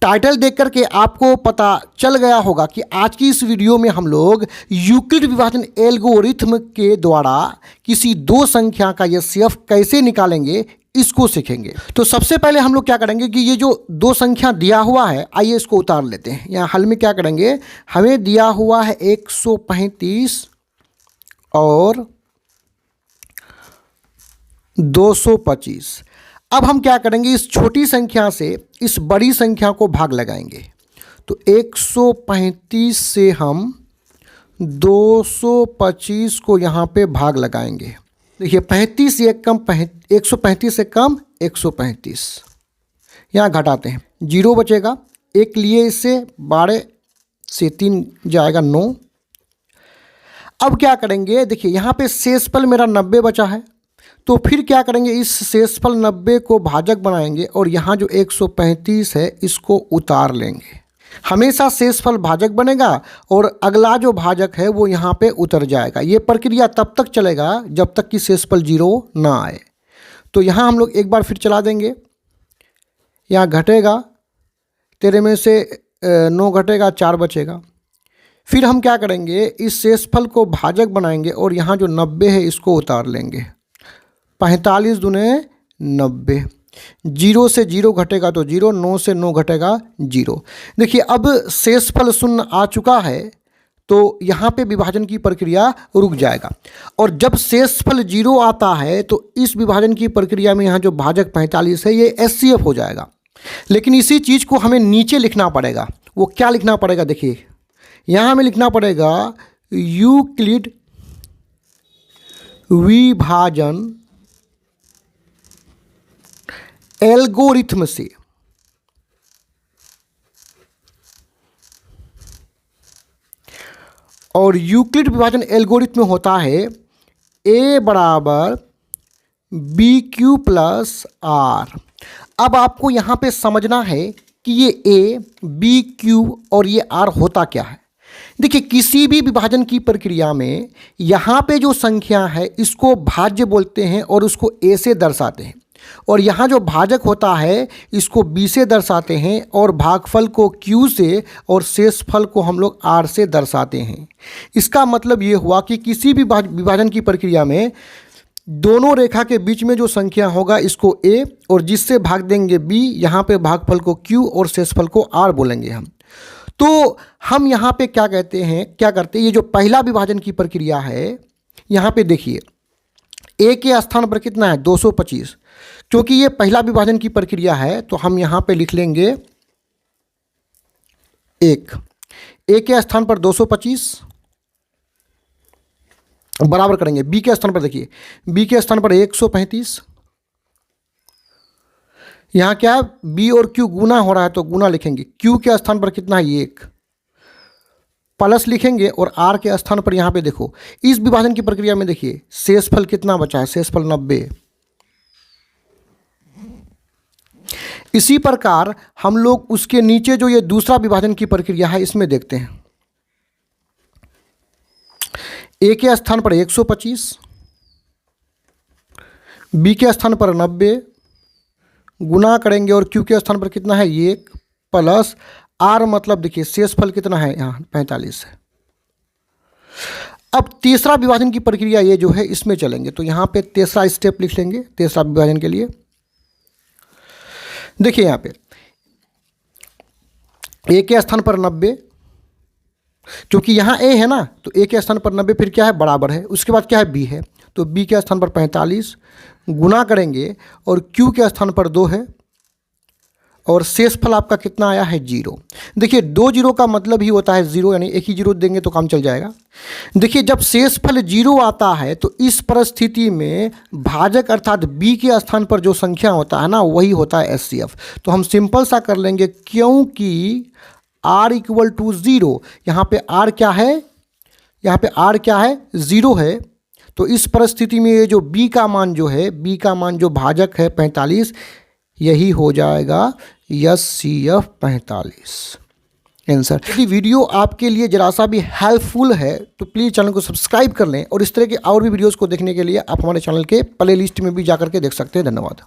Title देख करके आपको पता चल गया होगा कि आज की इस वीडियो में हम लोग यूक्लिड विभाजन एल्गोरिथम के द्वारा किसी दो संख्या का एचसीएफ कैसे निकालेंगे इसको सीखेंगे। तो सबसे पहले हम लोग क्या करेंगे कि ये जो दो संख्या दिया हुआ है, आइए इसको उतार लेते हैं। यहाँ हल में क्या करेंगे, हमें दिया हुआ है 135 और 225। अब हम क्या करेंगे, इस छोटी संख्या से इस बड़ी संख्या को भाग लगाएंगे। तो 135 से हम 225 को यहाँ पे भाग लगाएंगे। देखिए 35 से कम 135 से कम 135, यहाँ घटाते हैं, 0 बचेगा, एक लिए इससे 12 से 3 जाएगा 9। अब क्या करेंगे, देखिए यहाँ पे शेषफल मेरा 90 बचा है, तो फिर क्या करेंगे, इस शेषफल 90 को भाजक बनाएंगे और यहाँ जो 135 है इसको उतार लेंगे। हमेशा शेषफल भाजक बनेगा और अगला जो भाजक है वो यहाँ पे उतर जाएगा। ये प्रक्रिया तब तक चलेगा जब तक कि शेषफल 0 ना आए। तो यहाँ हम लोग एक बार फिर चला देंगे, यहाँ घटेगा, 13 में से 9 घटेगा, 4 बचेगा। फिर हम क्या करेंगे, इस शेषफल को भाजक बनाएंगे और यहाँ जो 90 है इसको उतार लेंगे। 45 दूने 90, 0 से 0 घटेगा तो 0, 9 से 9 घटेगा 0। देखिए अब शेषफल 0 आ चुका है तो यहाँ पे विभाजन की प्रक्रिया रुक जाएगा। और जब शेषफल 0 आता है तो इस विभाजन की प्रक्रिया में यहाँ जो भाजक 45 है ये एचसीएफ हो जाएगा। लेकिन इसी चीज़ को हमें नीचे लिखना पड़ेगा। वो क्या लिखना पड़ेगा, देखिए यहाँ हमें लिखना पड़ेगा यूक्लिड विभाजन एल्गोरिथम से और यूक्लिड विभाजन एल्गोरिथम में होता है a बराबर बी क्यू प्लस आर। अब आपको यहाँ पे समझना है कि ये a, b, q और ये r होता क्या है। देखिए किसी भी विभाजन की प्रक्रिया में यहाँ पे जो संख्या है इसको भाज्य बोलते हैं और उसको a से दर्शाते हैं, और यहाँ जो भाजक होता है इसको b से दर्शाते हैं और भागफल को q से और शेषफल को हम लोग r से दर्शाते हैं। इसका मतलब ये हुआ कि किसी भी विभाजन की प्रक्रिया में दोनों रेखा के बीच में जो संख्या होगा इसको a और जिससे भाग देंगे b, यहाँ पे भागफल को q और शेषफल को r बोलेंगे हम। तो हम यहाँ पे क्या कहते हैं, क्या करते हैं, ये जो पहला विभाजन की प्रक्रिया है यहाँ पे देखिए a के स्थान पर कितना है 225। क्योंकि ये पहला विभाजन की प्रक्रिया है तो हम यहाँ पे लिख लेंगे 1, a के स्थान पर 225 बराबर करेंगे b के स्थान पर, देखिए b के स्थान पर 135, यहाँ क्या है b और q गुना हो रहा है तो गुना लिखेंगे, q के स्थान पर कितना है 1 प्लस लिखेंगे और r के स्थान पर यहाँ पे देखो इस विभाजन की प्रक्रिया में देखिए शेषफल कितना बचा है, शेषफल 90। इसी प्रकार हम लोग उसके नीचे जो ये दूसरा विभाजन की प्रक्रिया है इसमें देखते हैं। a के स्थान पर 125, b के स्थान पर 90 गुना करेंगे और q के स्थान पर कितना है 1 प्लस r, मतलब देखिए शेषफल कितना है यहाँ 45 है। अब तीसरा विभाजन की प्रक्रिया ये जो है इसमें चलेंगे, तो यहाँ पे तीसरा स्टेप लिख लेंगे तीसरा विभाजन के लिए। देखिए यहाँ पे a के स्थान पर 90, क्योंकि यहाँ a है ना तो a के स्थान पर 90 फिर क्या है बराबर है, उसके बाद क्या है b है तो b के स्थान पर 45 गुना करेंगे और q के स्थान पर 2 है और शेषफल आपका कितना आया है 0। देखिए 2 0 का मतलब ही होता है 0, यानी एक ही 0 देंगे तो काम चल जाएगा। देखिए जब शेषफल 0 आता है तो इस परिस्थिति में भाजक अर्थात b के स्थान पर जो संख्या होता है ना वही होता है एचसीएफ। तो हम सिंपल सा कर लेंगे, क्योंकि r इक्वल टू 0, यहाँ पे r क्या है, यहाँ पे r क्या है 0 है, तो इस परिस्थिति में ये जो b का मान जो है, b का मान जो भाजक है 45, यही हो जाएगा एचसीएफ 45 आंसर। यदि वीडियो आपके लिए जरा सा भी हेल्पफुल है तो प्लीज़ चैनल को सब्सक्राइब कर लें और इस तरह के और भी वीडियोस को देखने के लिए आप हमारे चैनल के प्ले लिस्ट में भी जाकर के देख सकते हैं। धन्यवाद।